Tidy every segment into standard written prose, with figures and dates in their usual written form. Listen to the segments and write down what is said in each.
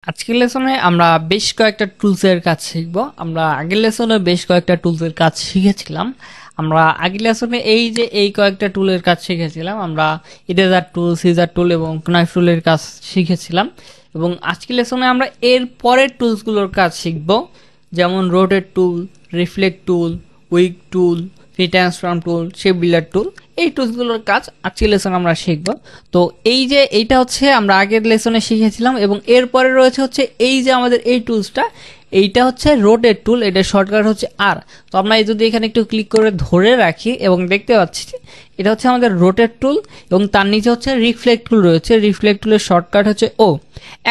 আজকের লেসনে আমরা বেশ কয়েকটা টুলসের কাজ শিখব। আমরা আগের লেসনে বেশ কয়েকটা টুলসের কাজ শিখেছিলাম। আমরা আগের লেসনে এই কয়েকটা টুলের কাজ শিখেছিলাম। আমরা ইরেজার টুল, সিজার টুল এবং নাইফ টুলের কাজ শিখেছিলাম। এবং আজকের লেসনে আমরা এর পরের টুলসগুলোর কাজ শিখব, যেমন রোটেট টুল, রিফ্লেক্ট টুল, উইক টুল, ফ্রি ট্রান্সফর্ম টুল, শেপ বিল্ডার টুল। এই টুলসগুলোর কাজ আজকের লেসনে আমরা শিখব। তো এইটা হচ্ছে আমরা আগের লেসনে শিখেছিলাম এবং এরপরে রয়েছে হচ্ছে আমাদের এই টুলসটা। এইটা হচ্ছে রোটেট টুল, এটা শর্টকাট হচ্ছে আর। তো আমরা যদি এখানে একটু ক্লিক করে ধরে রাখি এবং দেখতে পাচ্ছি এটা হচ্ছে আমাদের রোটেট টুল এবং তার নিচে হচ্ছে রিফ্লেক্ট টুল রয়েছে। রিফ্লেক্ট টুলের শর্টকাট হচ্ছে ও।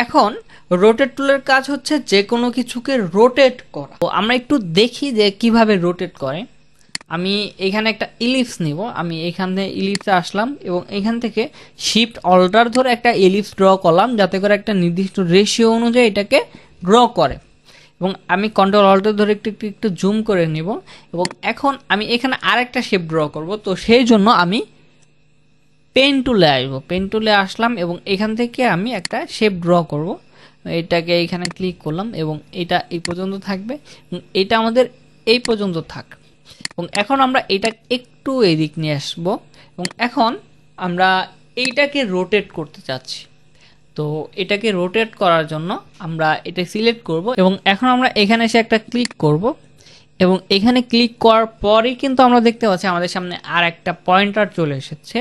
এখন রোটেট টুলের কাজ হচ্ছে যে কোনো কিছুকে রোটেট করা। তো আমরা একটু দেখি যে কিভাবে রোটেট করে। আমি এখানে একটা ইলিপস নিব। আমি এখান থেকে ইলিপসে আসলাম এবং এখান থেকে শিফট অল্টার ধরে একটা ইলিপস ড্র করলাম, যাতে করে একটা নির্দিষ্ট রেশিও অনুযায়ী এটাকে ড্র করে। এবং আমি কন্ট্রোল অল্টার ধরে একটু একটু একটু জুম করে নিব। এবং এখন আমি এখানে আরেকটা শেপ ড্র করব। তো সেই জন্য আমি পেন টুলে আসবো। পেন টুলে আসলাম এবং এখান থেকে আমি একটা শেপ ড্র করব। এটাকে এখানে ক্লিক করলাম এবং এটা এই পর্যন্ত থাকবে এবং এটা আমাদের এই পর্যন্ত থাক। এবং এখন আমরা এটা একটু এদিক নিয়ে আসব এবং এখন আমরা এইটাকে রোটেট করতে চাচ্ছি। তো এটাকে রোটেট করার জন্য আমরা এটা সিলেক্ট করব এবং এখন আমরা এখানে এসে একটা ক্লিক করব এবং এখানে ক্লিক করার পরেই কিন্তু আমরা দেখতে পাচ্ছি আমাদের সামনে আর একটা পয়েন্টার চলে এসেছে।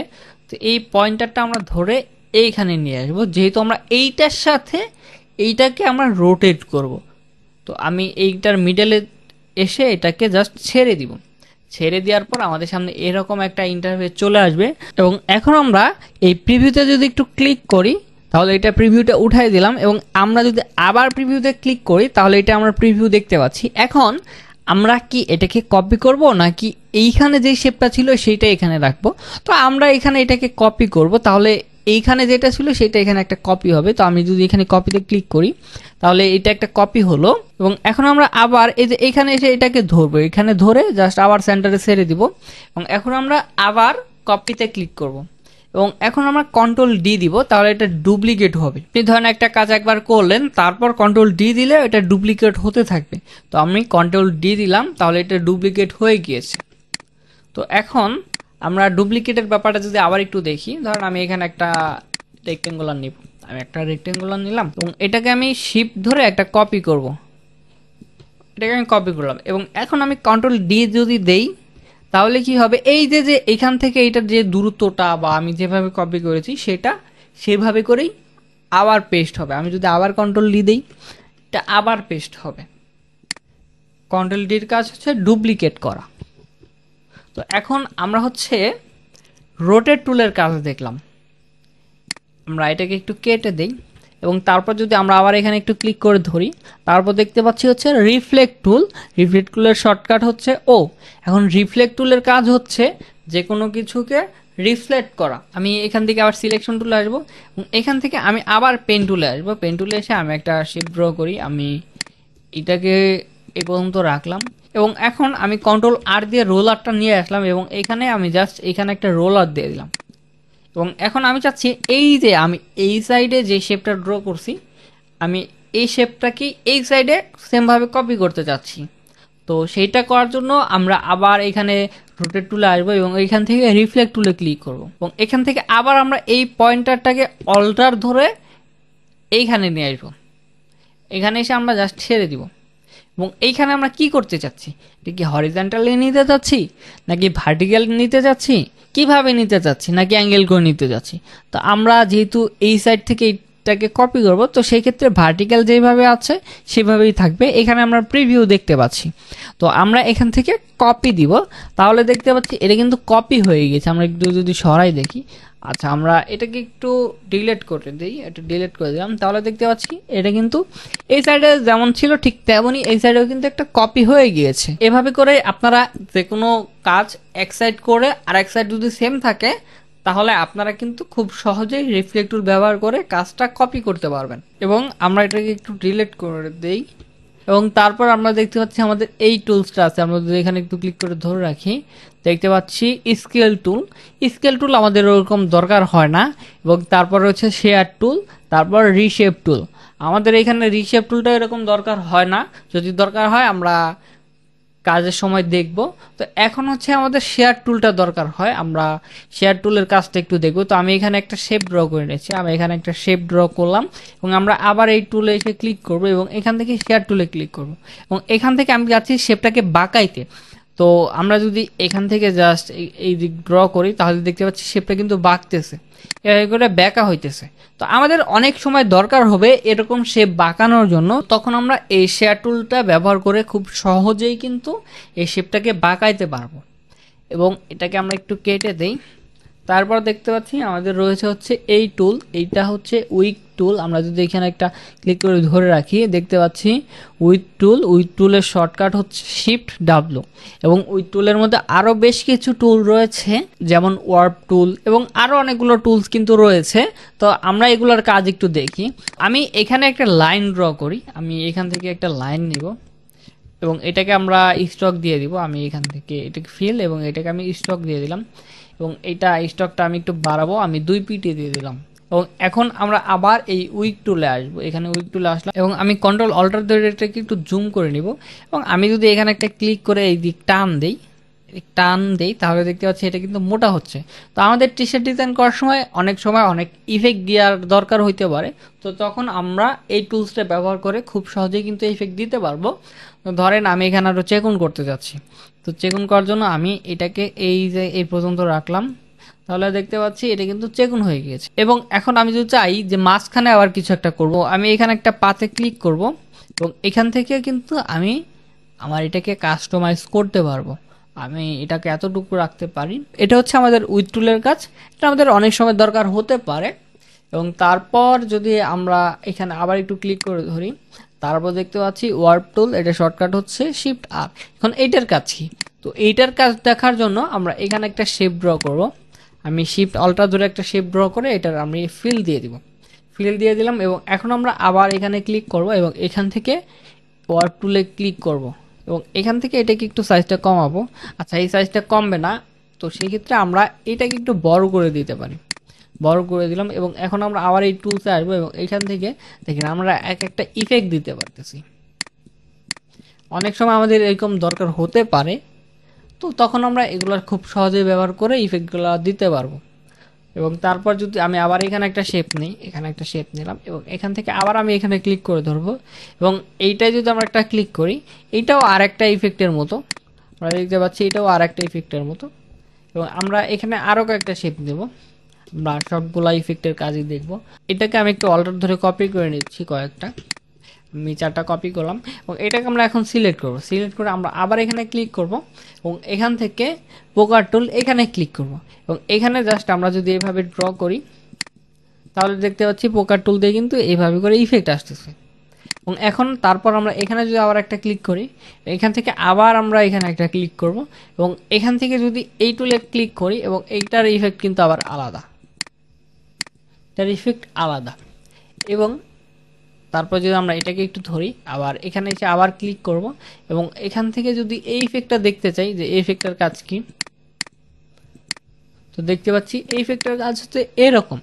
তো এই পয়েন্টারটা আমরা ধরে এইখানে নিয়ে আসবো, যেহেতু আমরা এইটার সাথে এইটাকে আমরা রোটেট করব। তো আমি এইটার মিডলে এসে এটাকে জাস্ট ছেড়ে দিব। ছেড়ে দেওয়ার পর আমাদের সামনে এরকম একটা ইন্টারফেস চলে আসবে এবং এখন আমরা এই প্রিভিউতে যদি একটু ক্লিক করি তাহলে এটা প্রিভিউটা উঠাই দিলাম এবং আমরা যদি আবার প্রিভিউতে ক্লিক করি তাহলে এটা আমরা প্রিভিউ দেখতে পাচ্ছি। এখন আমরা কি এটাকে কপি করব নাকি এইখানে যে শেপটা ছিল সেইটা এখানে রাখবো? তো আমরা এখানে এটাকে কপি করব, তাহলে এইখানে যেটা ছিল সেটা এখানে একটা কপি হবে। তো আমি যদি এখানে কপিতে ক্লিক করি তাহলে এটা একটা কপি হলো এবং এখন আমরা আবার এই যে এখানে এসে এটাকে ধরবো, এখানে ধরে জাস্ট আবার সেন্টারে ছেড়ে দিব এবং এখন আমরা আবার কপিতে ক্লিক করব এবং এখন আমরা কন্ট্রোল ডি দিব, তাহলে এটা ডুপ্লিকেট হবে। আপনি ধরেন একটা কাজ একবার করলেন, তারপর কন্ট্রোল ডি দিলে এটা ডুপ্লিকেট হতে থাকবে। তো আমি কন্ট্রোল ডি দিলাম, তাহলে এটা ডুপ্লিকেট হয়ে গিয়েছে। তো এখন আমরা ডুপ্লিকেটের ব্যাপারটা যদি আবার একটু দেখি, ধরেন আমি এখানে একটা রেক্টেঙ্গুলার নিব। আমি একটা রেক্টেঙ্গুলার নিলাম এবং এটাকে আমি শিফট ধরে একটা কপি করব। এটাকে আমি কপি করলাম এবং এখন আমি কন্ট্রোল ডি যদি দেই তাহলে কি হবে, এই যে এখান থেকে এইটার যে দূরত্বটা বা আমি যেভাবে কপি করেছি সেটা সেভাবে করেই আবার পেস্ট হবে। আমি যদি আবার কন্ট্রোল ডি দেই এটা আবার পেস্ট হবে। কন্ট্রোল ডির কাজ হচ্ছে ডুপ্লিকেট করা। তো এখন আমরা হচ্ছে রোটেট টুলের কাজ দেখলাম। আমরা এটাকে একটু কেটে দেই এবং তারপর যদি আমরা আবার এখানে একটু ক্লিক করে ধরি, তারপর দেখতে পাচ্ছি হচ্ছে রিফ্লেক্ট টুল। রিফ্লেক্ট টুলের শর্টকাট হচ্ছে ও। এখন রিফ্লেক্ট টুলের কাজ হচ্ছে যে কোনো কিছুকে রিফ্লেক্ট করা। আমি এখান থেকে আবার সিলেকশন টুলে আসবো এবং এখান থেকে আমি আবার পেন টুলে আসবো। পেন টুলে এসে আমি একটা শেপ ড্র করি। আমি এটাকে এই পর্যন্ত রাখলাম এবং এখন আমি কন্ট্রোল আর দিয়ে রোলারটা নিয়ে আসলাম এবং এখানে আমি জাস্ট এখানে একটা রোলার দিয়ে দিলাম এবং এখন আমি চাচ্ছি এই যে আমি এই সাইডে যে শেপটা ড্র করছি আমি এই শেপটাকে এই সাইডে সেমভাবে কপি করতে চাচ্ছি। তো সেইটা করার জন্য আমরা আবার এখানে রোটেট টুলে আসবো এবং এখান থেকে রিফ্লেক্ট টুলে ক্লিক করব এবং এখান থেকে আবার আমরা এই পয়েন্টারটাকে অল্টার ধরে এইখানে নিয়ে আসবো। এখানে এসে আমরা জাস্ট ছেড়ে দিব এবং এইখানে আমরা কি করতে চাচ্ছি, এটা কি হরিজন্টালি নিতে চাচ্ছি নাকি ভার্টিক্যাল নিতে চাচ্ছি, কিভাবে নিতে চাচ্ছি, নাকি অ্যাঙ্গেল করে নিতে চাচ্ছি। তো আমরা যেহেতু এই সাইড থেকে এইটাকে কপি করব, তো সেই ক্ষেত্রে ভার্টিক্যাল যেভাবে আছে সেভাবেই থাকবে। এখানে আমরা প্রিভিউ দেখতে পাচ্ছি। তো আমরা এখান থেকে কপি দিব, তাহলে দেখতে পাচ্ছি এটা কিন্তু কপি হয়ে গেছে। আমরা একটু যদি সরাই দেখি, আচ্ছা আমরা এটাকে একটু ডিলিট করে দিই, একটু ডিলিট করে দিলাম, তাহলে দেখতে পাচ্ছি এটা কিন্তু এই সাইডে যেমন ছিল ঠিক তেমনই এই সাইডেও কিন্তু একটা কপি হয়ে গিয়েছে। এভাবে করে আপনারা যে কোনো কাজ এক সাইড করে আর এক সাইড যদি সেম থাকে তাহলে আপনারা কিন্তু খুব সহজেই রিফ্লেক্ট টুল ব্যবহার করে কাজটা কপি করতে পারবেন। এবং আমরা এটাকে একটু ডিলিট করে দেই এবং তারপর আমরা দেখতে পাচ্ছি আমাদের এই টুলসটা আছে। আমরা যদি এখানে একটু ক্লিক করে ধরে রাখি দেখতে পাচ্ছি স্কেল টুল। স্কেল টুল আমাদের ওরকম দরকার হয় না এবং তারপর হচ্ছে শেয়ার টুল, তারপর রিশেপ টুল। আমাদের এখানে রিশেপ টুলটা এরকম দরকার হয় না, যদি দরকার হয় আমরা কাজের সময় দেখব। তো এখন হচ্ছে আমাদের শেয়ার টুলটা দরকার হয়, আমরা শেয়ার টুলের কাজটা একটু দেখব। তো আমি এখানে একটা শেপ ড্র করে নিয়েছি, আমি এখানে একটা শেপ ড্র করলাম এবং আমরা আবার এই টুলে এসে ক্লিক করব এবং এখান থেকে শেয়ার টুলে ক্লিক করব এবং এখান থেকে আমি যাচ্ছি শেপটাকে বাঁকাইতে। তো আমরা যদি এখান থেকে জাস্ট এই দিক ড্র করি তাহলে দেখতে পাচ্ছি শেপটা কিন্তু বাঁকতেছে, এভাবে করে বেঁকা হইতেছে। তো আমাদের অনেক সময় দরকার হবে এরকম শেপ বাঁকানোর জন্য, তখন আমরা এই শেয়ার টুলটা ব্যবহার করে খুব সহজেই কিন্তু এই শেপটাকে বাঁকাইতে পারবো। এবং এটাকে আমরা একটু কেটে দেই। তারপর দেখতে পাচ্ছি আমাদের রয়েছে হচ্ছে এই টুল, এইটা হচ্ছে উইক টুল। আমরা যদি এখানে একটা ক্লিক করে ধরে রাখি দেখতে পাচ্ছি উইক টুল। উইক টুলের শর্টকাট হচ্ছে শিফট ডাব্লু এবং উইক টুলের মধ্যে আরও বেশ কিছু টুল রয়েছে যেমন ওয়ার্প টুল এবং আরও অনেকগুলো টুলস কিন্তু রয়েছে। তো আমরা এগুলোর কাজ একটু দেখি। আমি এখানে একটা লাইন ড্র করি, আমি এখান থেকে একটা লাইন নিব এবং এটাকে আমরা স্টক দিয়ে দিব। আমি এখান থেকে এটাকে ফিল এবং এটাকে আমি স্টক দিয়ে দিলাম এবং এটা স্টকটা আমি একটু বাড়াবো, আমি 2 পিটি দিয়ে দিলাম। এবং এখন আমরা আবার এই উইক টুলে আসবো, এখানে উইক টুলে আসলাম এবং আমি কন্ট্রোল অল্টার ধরে এটাকে একটু জুম করে নিব এবং আমি যদি এখানে একটা ক্লিক করে এই দিক টান দেই তাহলে দেখতে পাচ্ছি এটা কিন্তু মোটা হচ্ছে। তো আমাদের টি শার্ট ডিজাইন করার সময় অনেক ইফেক্ট দেওয়ার দরকার হইতে পারে, তো তখন আমরা এই টুলসটা ব্যবহার করে খুব সহজেই কিন্তু ইফেক্ট দিতে পারবো। তো ধরেন আমি এখানে আরও চেকন করতে যাচ্ছি, তো চেকন করার জন্য আমি এটাকে এই পর্যন্ত রাখলাম, তাহলে দেখতে পাচ্ছি এটা কিন্তু চেকন হয়ে গিয়েছে। এবং এখন আমি যদি চাই যে মাঝখানে আবার কিছু একটা করব, আমি এখানে একটা পাতে ক্লিক করব এবং এখান থেকে কিন্তু আমি আমার এটাকে কাস্টমাইজ করতে পারবো। আমি এটাকে এতটুকু রাখতে পারি। এটা হচ্ছে আমাদের উইথ টুলের কাজ, এটা আমাদের অনেক সময় দরকার হতে পারে। এবং তারপর যদি আমরা এখানে আবার একটু ক্লিক করে ধরি তারপর দেখতে পাচ্ছি ওয়ার্প টুল, এটা শর্টকাট হচ্ছে শিফট আর। এখন এইটার কাজ কি? তো এইটার কাজ দেখার জন্য আমরা এখানে একটা শেপ ড্র করব। আমি শিফট অল্টার ধরে একটা শেপ ড্র করে এটার আমি ফিল দিয়ে দিব, ফিল দিয়ে দিলাম এবং এখন আমরা আবার এখানে ক্লিক করব এবং এখান থেকে ওয়ার্প টুলে ক্লিক করব এবং এখান থেকে এটাকে একটু সাইজটা কমাবো। আচ্ছা এই সাইজটা কমবে না, তো সেই ক্ষেত্রে আমরা এটাকে একটু বড় করে দিতে পারি, বড় করে দিলাম এবং এখন আমরা আবার এই টুলসে আসবো এবং এখান থেকে দেখেন আমরা একটা ইফেক্ট দিতে পারতেছি। অনেক সময় আমাদের এরকম দরকার হতে পারে, তো তখন আমরা এগুলোর খুব সহজে ব্যবহার করে ইফেক্টগুলো দিতে পারবো। এবং তারপর যদি আমি আবার এখানে একটা শেপ নিই, এখানে একটা শেপ নিলাম এবং এখান থেকে আবার আমি এখানে ক্লিক করে ধরবো এবং এইটাই যদি আমরা একটা ক্লিক করি এইটাও আর একটা ইফেক্টের মতো, আমরা দেখতে পাচ্ছি এটাও আর একটা ইফেক্টের মতো। এবং আমরা এখানে আরও কয়েকটা শেপ দেবো, আমরা সবগুলা ইফেক্টের কাজই দেখব। এটাকে আমি একটু অল্টার ধরে কপি করে নিচ্ছি কয়েকটা, আমি 4টা কপি করলাম এবং এটাকে আমরা এখন সিলেক্ট করব। সিলেক্ট করে আমরা আবার এখানে ক্লিক করব এবং এখান থেকে পোকার টুল এখানে ক্লিক করব এবং এখানে জাস্ট আমরা যদি এইভাবে ড্র করি তাহলে দেখতে পাচ্ছি পোকার টুল দিয়ে কিন্তু এইভাবে করে ইফেক্ট আসতেছে। এবং এখন তারপর আমরা এখানে যদি আবার একটা ক্লিক করি, এখান থেকে আবার আমরা এখানে একটা ক্লিক করব এবং এখান থেকে যদি এই টুলে ক্লিক করি এবং এইটার ইফেক্ট কিন্তু আবার আলাদা, এটার ইফেক্ট আলাদা। এবং তারপর যদি আমরা এটাকে একটু ধরি আবার এখানে এসে আবার ক্লিক করব এবং এখান থেকে যদি এই ইফেক্টটা দেখতে চাই যে এই ইফেক্টের কাজ কি, তো দেখতে পাচ্ছি এই ইফেক্টের কাজ হচ্ছে এরকম।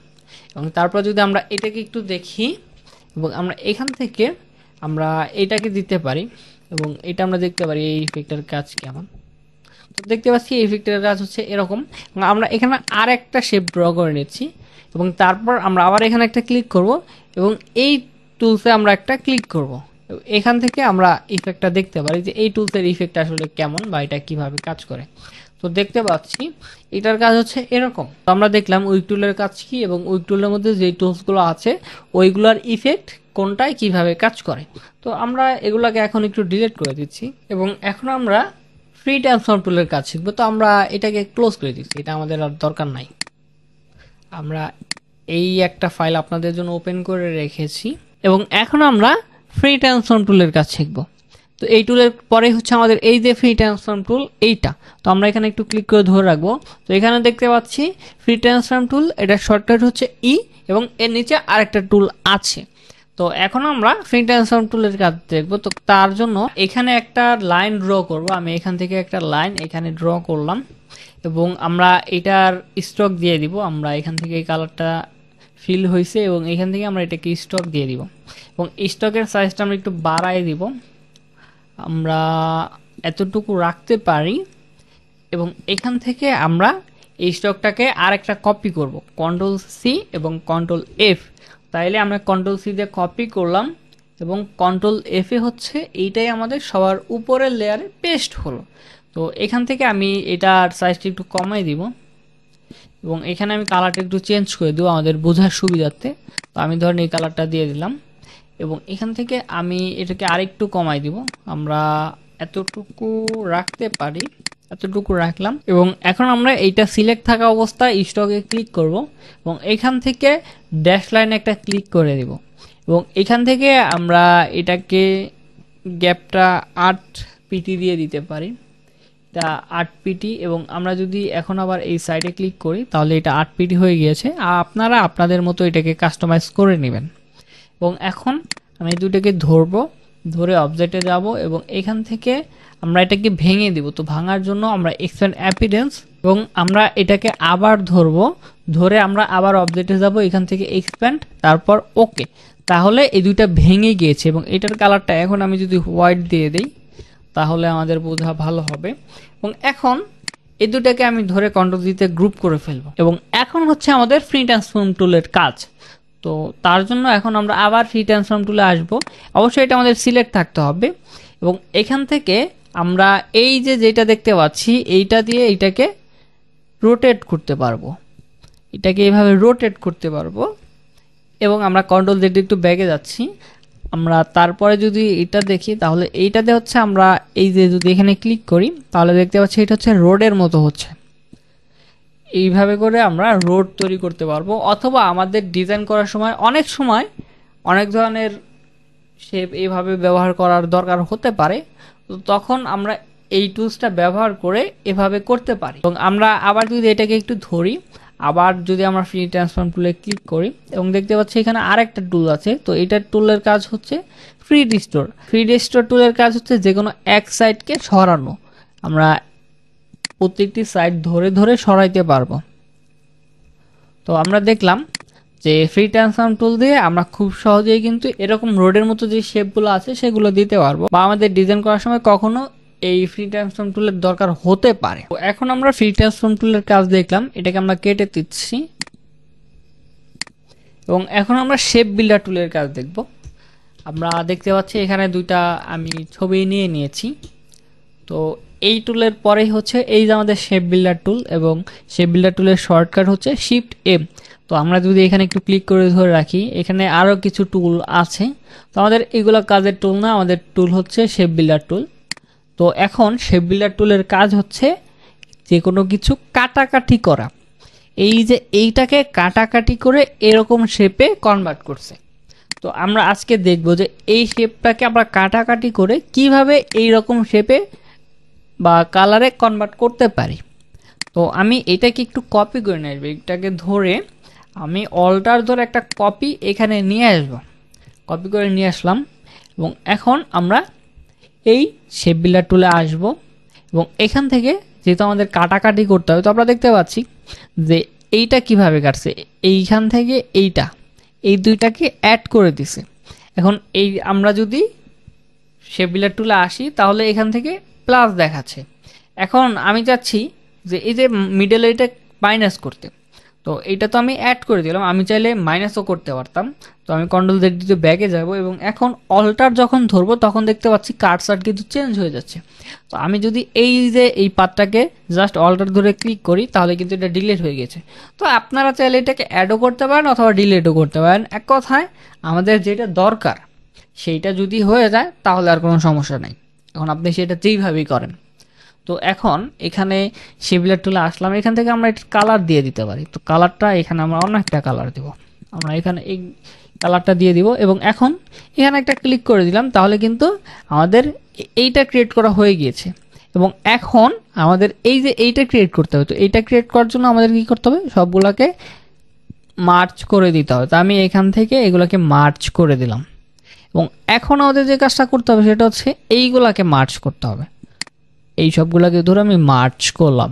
এবং তারপর যদি আমরা এটাকে একটু দেখি এবং আমরা এখান থেকে আমরা এটাকে দিতে পারি এবং এটা আমরা দেখতে পারি এই ইফেক্টের কাজ কেমন। তো দেখতে পাচ্ছি এই ইফেক্টের কাজ হচ্ছে এরকম। এবং আমরা এখানে আর একটা শেপ ড্র করে নিচ্ছি এবং তারপর আমরা আবার এখানে একটা ক্লিক করব এবং এই টুলসে আমরা একটা ক্লিক করব। এখান থেকে আমরা ইফেক্টটা দেখতে পারি যে এই টুলসের ইফেক্ট আসলে কেমন বা এটা কিভাবে কাজ করে। তো দেখতে পাচ্ছি এটার কাজ হচ্ছে এরকম। তো আমরা দেখলাম উইক টুলের কাজ কি এবং উইক টুলের মধ্যে যে টুলসগুলো আছে ওইগুলোর ইফেক্ট কোনটায় কিভাবে কাজ করে। তো আমরা এগুলাকে এখন একটু ডিলিট করে দিচ্ছি এবং এখন আমরা ফ্রি ট্রান্সফর্ম টুলের কাজ শিখবো। তো আমরা এটাকে ক্লোজ করে দিচ্ছি, এটা আমাদের আর দরকার নাই। আমরা এই একটা ফাইল আপনাদের জন্য ওপেন করে রেখেছি এবং এখন আমরা ফ্রি ট্রান্সফর্ম টুলের কাজ শিখব। তো এই টুলের পরে হচ্ছে আমাদের এই যে ফ্রি ট্রান্সফর্ম টুল এইটা, তো আমরা এখানে একটু ক্লিক করে ধরে রাখবো। তো এখানে দেখতে পাচ্ছি ফ্রি ট্রান্সফর্ম টুল, এটা শর্টকাট হচ্ছে ই এবং এর নিচে আরেকটা টুল আছে। তো এখন আমরা ফ্রি ট্রান্সফর্ম টুলের কাজ দেখবো। তো তার জন্য এখানে একটা লাইন ড্র করব, আমি এখান থেকে একটা লাইন এখানে ড্র করলাম এবং আমরা এটার স্ট্রোক দিয়ে দিব। আমরা এখান থেকে এই কালারটা ফিল হয়েছে এবং এখান থেকে আমরা এটাকে স্টক দিয়ে দিব এবং স্টকের সাইজটা আমরা একটু বাড়ায় দিব, আমরা এতটুকু রাখতে পারি এবং এখান থেকে আমরা এই স্টকটাকে আর একটা কপি করব, কন্ট্রোল সি এবং কন্ট্রোল এফ। তাইলে আমরা কন্ট্রোল সি দিয়ে কপি করলাম এবং কন্ট্রোল এফে হচ্ছে এইটাই আমাদের সবার উপরের লেয়ারে পেস্ট হলো। তো এখান থেকে আমি এটার সাইজটা একটু কমাই দিব এবং এখানে আমি কালারটা একটু চেঞ্জ করে দেবো আমাদের বোঝার সুবিধার্থে। তো আমি ধরেন এই কালারটা দিয়ে দিলাম এবং এখান থেকে আমি এটাকে আরেকটু কমাই দিব, আমরা এতটুকু রাখতে পারি, এতটুকু রাখলাম এবং এখন আমরা এইটা সিলেক্ট থাকা অবস্থায় স্টকে ক্লিক করব এবং এখান থেকে ড্যাশ লাইনে একটা ক্লিক করে দিব এবং এখান থেকে আমরা এটাকে গ্যাপটা 8 পিটি দিয়ে দিতে পারি, এটা 8 পিটি এবং আমরা যদি এখন আবার এই সাইডে ক্লিক করি তাহলে এটা 8 পিটি হয়ে গিয়েছে। আর আপনারা আপনাদের মতো এটাকে কাস্টমাইজ করে নেবেন এবং এখন আমি দুটোকে ধরবো, ধরে অবজেক্টে যাব এবং এখান থেকে আমরা এটাকে ভেঙে দিব। তো ভাঙার জন্য আমরা এক্সপ্যান্ড অ্যাপিডেন্স এবং আমরা এটাকে আবার ধরবো, ধরে আমরা আবার অবজেক্টে যাব, এখান থেকে এক্সপ্যান্ড, তারপর ওকে। তাহলে এই দুইটা ভেঙে গিয়েছে এবং এটার কালারটা এখন আমি যদি হোয়াইট দিয়ে দিই তাহলে আমাদের বোঝা ভালো হবে। এবং এখন এই দুটাকে আমি ধরে কন্ট্রোল দিতে গ্রুপ করে ফেলবো এবং এখন হচ্ছে আমাদের ফ্রি ট্রান্সফর্ম টুলের কাজ। তো তার জন্য এখন আমরা আবার ফ্রি ট্রান্সফর্ম টুলে আসবো, অবশ্যই এটা আমাদের সিলেক্ট থাকতে হবে এবং এখান থেকে আমরা এই যে যেটা দেখতে পাচ্ছি এইটা দিয়ে এইটাকে রোটেট করতে পারবো, এটাকে এইভাবে রোটেট করতে পারবো এবং আমরা কন্ট্রোল জেড একটু ব্যাগে যাচ্ছি। আমরা তারপরে যদি এটা দেখি তাহলে এইটাতে হচ্ছে আমরা এই যে যদি এখানে ক্লিক করি তাহলে দেখতে পাচ্ছি এটা হচ্ছে রোডের মতো হচ্ছে। এইভাবে করে আমরা রোড তৈরি করতে পারবো, অথবা আমাদের ডিজাইন করার সময় অনেক ধরনের শেপ এইভাবে ব্যবহার করার দরকার হতে পারে, তো তখন আমরা এই টুলসটা ব্যবহার করে এভাবে করতে পারি। এবং আমরা আবার যদি এটাকে একটু ধরি, আবার যদি আমরা ফ্রি ট্রান্সফর্ম টুলে ক্লিক করি এবং দেখতে পাচ্ছি এখানে আরেকটা টুল আছে, তো এটার টুলের কাজ হচ্ছে ফ্রি রিস্টোর। ফ্রি রিস্টোর টুলের কাজ হচ্ছে যে কোনো এক সাইডকে সরানো, আমরা প্রত্যেকটি সাইড ধরে ধরে সরাইতে পারবো। তো আমরা দেখলাম যে ফ্রি ট্রান্সফর্ম টুল দিয়ে আমরা খুব সহজেই কিন্তু এরকম রোডের মতো যে শেপগুলো আছে সেগুলো দিতে পারবো, বা আমাদের ডিজাইন করার সময় কখনো এই ফ্রি ট্রান্সফর্ম টুলের দরকার হতে পারে। তো এখন আমরা ফ্রি ট্রান্সফর্ম টুলের কাজ দেখলাম, এটাকে আমরা কেটে দিচ্ছি এবং এখন আমরা শেপ বিল্ডার টুলের কাজ দেখব। আমরা দেখতে পাচ্ছি এখানে দুইটা আমি ছবি নিয়ে নিয়েছি। তো এই টুলের পরেই হচ্ছে এই যে আমাদের শেপ বিল্ডার টুল এবং শেপ বিল্ডার টুলের শর্টকাট হচ্ছে শিফট এম। তো আমরা যদি এখানে একটু ক্লিক করে ধরে রাখি, এখানে আরও কিছু টুল আছে, তো আমাদের এগুলো কাজের টুল না, আমাদের টুল হচ্ছে শেপ বিল্ডার টুল। তো এখন শেপ বিল্ডার টুলের কাজ হচ্ছে যে কোনো কিছু কাটাকাটি করা, এই যে এইটাকে কাটাকাটি করে এরকম শেপে কনভার্ট করছে। তো আমরা আজকে দেখব যে এই শেপটাকে আমরা কাটাকাটি করে কিভাবে এই রকম শেপে বা কালারে কনভার্ট করতে পারি। তো আমি এটাকে একটু কপি করে নিয়ে আসবো, এটাকে ধরে আমি অল্টার ধরে একটা কপি এখানে নিয়ে আসবো, কপি করে নিয়ে আসলাম এবং এখন আমরা এই শেপ বিল্ডার টুলে আসব এবং এখান থেকে যেহেতু আমাদের কাটাকাটি করতে হবে, তো আমরা দেখতে পাচ্ছি যে এইটা কিভাবে কাটছে, এইখান থেকে এই দুইটাকে অ্যাড করে দিছে। এখন এই আমরা যদি শেপ বিল্ডার টুলে আসি তাহলে এখান থেকে প্লাস দেখাচ্ছে। এখন আমি চাচ্ছি যে এই যে মিডল এটা মাইনাস করতে, তো এইটা তো আমি অ্যাড করে দিলাম, আমি চাইলে মাইনাসও করতে পারতাম। তো আমি কন্ট্রোল জেড দিয়ে ব্যাকে যাব এবং এখন অল্টার যখন ধরবো তখন দেখতে পাচ্ছি কার্সার কিন্তু চেঞ্জ হয়ে যাচ্ছে। তো আমি যদি এই যে এই পাতটাকে জাস্ট অল্টার ধরে ক্লিক করি তাহলে কিন্তু এটা ডিলিট হয়ে গেছে। তো আপনারা চাইলে এটাকে অ্যাডও করতে পারেন অথবা ডিলিটও করতে পারেন, এক কথায় আমাদের যেটা দরকার সেইটা যদি হয়ে যায় তাহলে আর কোনো সমস্যা নেই। এখন আপনি সেটা যেইভাবেই করেন। তো এখন এখানে শেপ বিল্ডার টুলে আসলাম, এখান থেকে আমরা একটা কালার দিয়ে দিতে পারি। তো কালারটা এখানে আমরা অন্য একটা কালার দেব, আমরা এখানে এই কালারটা দিয়ে দিব এবং এখন এখানে একটা ক্লিক করে দিলাম, তাহলে কিন্তু আমাদের এইটা ক্রিয়েট করা হয়ে গিয়েছে। এবং এখন আমাদের এই যে এইটা ক্রিয়েট করতে হবে, তো এইটা ক্রিয়েট করার জন্য আমাদের কি করতে হবে, সবগুলোকে মার্চ করে দিতে হবে। তো আমি এখান থেকে এগুলোকে মার্চ করে দিলাম এবং এখন আমাদের যে কাজটা করতে হবে সেটা হচ্ছে এইগুলাকে মার্চ করতে হবে। এই সবগুলোকে ধরে আমি মার্চ করলাম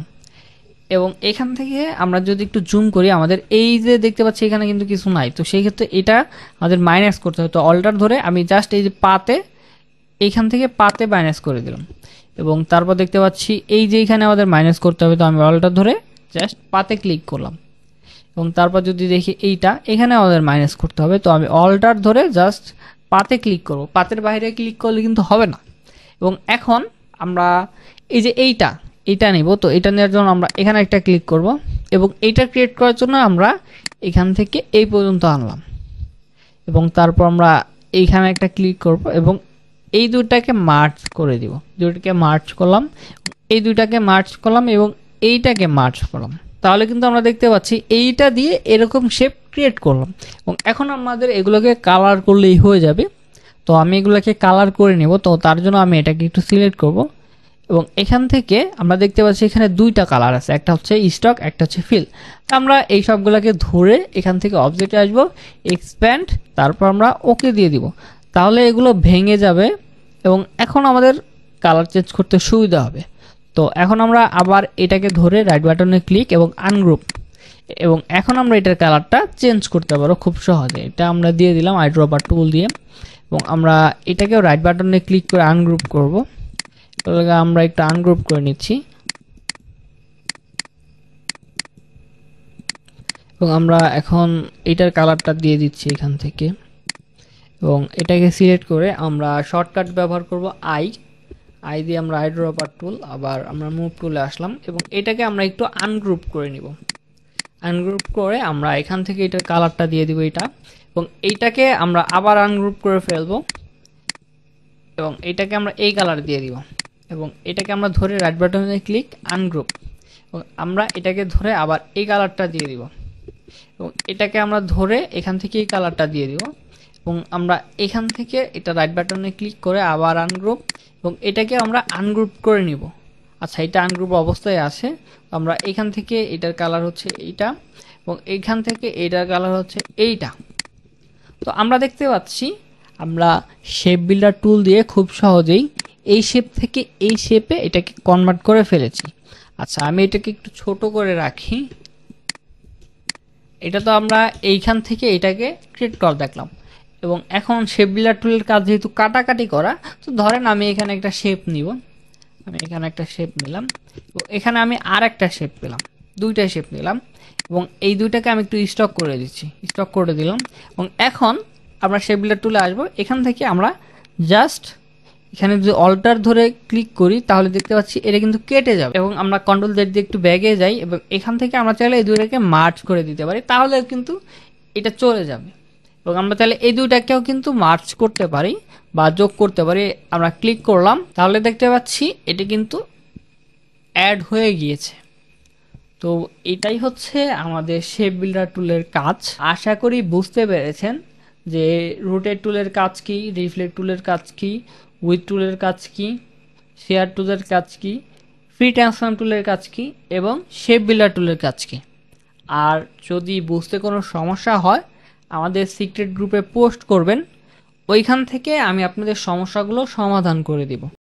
এবং এখান থেকে আমরা যদি একটু জুম করি, আমাদের এই যে দেখতে পাচ্ছি এখানে কিন্তু কিছু নাই। তো সেই ক্ষেত্রে এটা আমাদের মাইনাস করতে হবে। তো অল্টার ধরে আমি জাস্ট এই যে পাতে, এইখান থেকে পাতে মাইনাস করে দিলাম। এবং তারপর দেখতে পাচ্ছি এই যে এখানে আমাদের মাইনাস করতে হবে, তো আমি অল্টার ধরে জাস্ট পাতে ক্লিক করলাম। এবং তারপর যদি দেখি এইটা এখানে আমাদের মাইনাস করতে হবে, তো আমি অল্টার ধরে জাস্ট পাতে ক্লিক করব। পাতের বাইরে ক্লিক করলে কিন্তু হবে না। এবং এখন আমরা এই যে এইটা নিব। তো এটা নেওয়ার জন্য আমরা এখানে একটা ক্লিক করব এবং এইটা ক্রিয়েট করার জন্য আমরা এখান থেকে এই পর্যন্ত আনলাম। এবং তারপর আমরা এইখানে একটা ক্লিক করব এবং এই দুটাকে মার্জ করে দিব। দুটাকে মার্জ করলাম, এই দুটাকে মার্জ করলাম এবং এইটাকে মার্জ করলাম। তাহলে কিন্তু আমরা দেখতে পাচ্ছি এইটা দিয়ে এরকম শেপ ক্রিয়েট করলাম। এবং এখন আমাদের এগুলোকে কালার করলেই হয়ে যাবে। তো আমি এগুলোকে কালার করে নেব। তো তার জন্য আমি এটাকে একটু সিলেক্ট করব এবং এখান থেকে আমরা দেখতে পাচ্ছি এখানে দুইটা কালার আছে, একটা হচ্ছে স্টক, একটা হচ্ছে ফিল। আমরা এই সবগুলোকে ধরে এখান থেকে অবজেক্টে আসব, এক্সপ্যান্ড, তারপর আমরা ওকে দিয়ে দিব। তাহলে এগুলো ভেঙে যাবে এবং এখন আমাদের কালার চেঞ্জ করতে সুবিধা হবে। তো এখন আমরা আবার এটাকে ধরে রাইট বাটনে ক্লিক এবং আনগ্রুপ, এবং এখন আমরা এটার কালারটা চেঞ্জ করতে পারবো খুব সহজে। এটা আমরা দিয়ে দিলাম আইড্রপার টুল দিয়ে এবং আমরা এটাকেও রাইট বাটনে ক্লিক করে আনগ্রুপ করব। আমরা একটু আনগ্রুপ করে নিচ্ছি এবং আমরা এখন এটার কালারটা দিয়ে দিচ্ছি এখান থেকে। এবং এটাকে সিলেক্ট করে আমরা শর্টকাট ব্যবহার করব আই দিয়ে আমরা আইড্রপার টুল, আবার আমরা মুভ টুলে আসলাম এবং এটাকে আমরা একটু আনগ্রুপ করে নিব। আনগ্রুপ করে আমরা এখান থেকে এটার কালারটা দিয়ে দিব এটা, এবং এইটাকে আমরা আবার আনগ্রুপ করে ফেলবো এবং এটাকে আমরা এই কালার দিয়ে দিব। এবং এটাকে আমরা ধরে রাইট বাটনে ক্লিক আনগ্রুপ, এবং আমরা এটাকে ধরে আবার এই কালারটা দিয়ে দিব এবং এটাকে আমরা ধরে এখান থেকে এই কালারটা দিয়ে দিব। এবং আমরা এখান থেকে এটা রাইট বাটনে ক্লিক করে আবার আনগ্রুপ এবং এটাকে আমরা আনগ্রুপ করে নিব। আচ্ছা, এটা আনগ্রুপ অবস্থায় আছে। আমরা এখান থেকে এটার কালার হচ্ছে এইটা এবং এইখান থেকে এটার কালার হচ্ছে এইটা। তো আমরা দেখতে পাচ্ছি আমরা শেপ বিল্ডার টুল দিয়ে খুব সহজেই এই শেপ থেকে এই শেপে এটাকে কনভার্ট করে ফেলেছি। আচ্ছা, আমি এটাকে একটু ছোট করে রাখি। এটা তো আমরা এইখান থেকে এটাকে ক্রিয়েট করে দেখলাম। এবং এখন শেপ বিল্ডার টুলের কাজ যেহেতু কাটাকাটি করা, তো ধরেন আমি এখানে একটা শেপ নিব। আমি এখানে একটা শেপ নিলাম এবং এখানে আমি আর একটা শেপ পেলাম, দুইটা শেপ নিলাম এবং এই দুইটাকে আমি একটু স্টক করে দিচ্ছি, স্টক করে দিলাম। এবং এখন আমরা শেপ বিল্ডার টুলে আসবো। এখান থেকে আমরা জাস্ট এখানে যদি অল্টার ধরে ক্লিক করি তাহলে দেখতে পাচ্ছি এটা কিন্তু কেটে যাবে। এবং আমরা কন্ট্রোল জেড দিয়ে একটু ব্যাগে যাই এবং এখান থেকে আমরা চাইলে এই দুইটাকে মার্জ করে দিতে পারি, তাহলে কিন্তু এটা চলে যাবে। এবং আমরা তাহলে এই দুইটাকেও কিন্তু মার্জ করতে পারি বা যোগ করতে পারি। আমরা ক্লিক করলাম, তাহলে দেখতে পাচ্ছি এটা কিন্তু অ্যাড হয়ে গিয়েছে। তো এটাই হচ্ছে আমাদের শেপ বিল্ডার টুলের কাজ। আশা করি বুঝতে পেরেছেন যে রোটেট টুলের কাজ কি, রিফ্লেক্ট টুলের কাজ কি, উইথ টুলের কাজ কি, শেয়ার টুলের কাজ কি, ফ্রি ট্রান্সফর্ম টুলের কাজ কি এবং শেপ বিল্ডার টুলের কাজ কি। আর যদি বুঝতে কোনো সমস্যা হয় আমাদের সিক্রেট গ্রুপে পোস্ট করবেন, ওইখান থেকে আমি আপনাদের সমস্যাগুলো সমাধান করে দিব।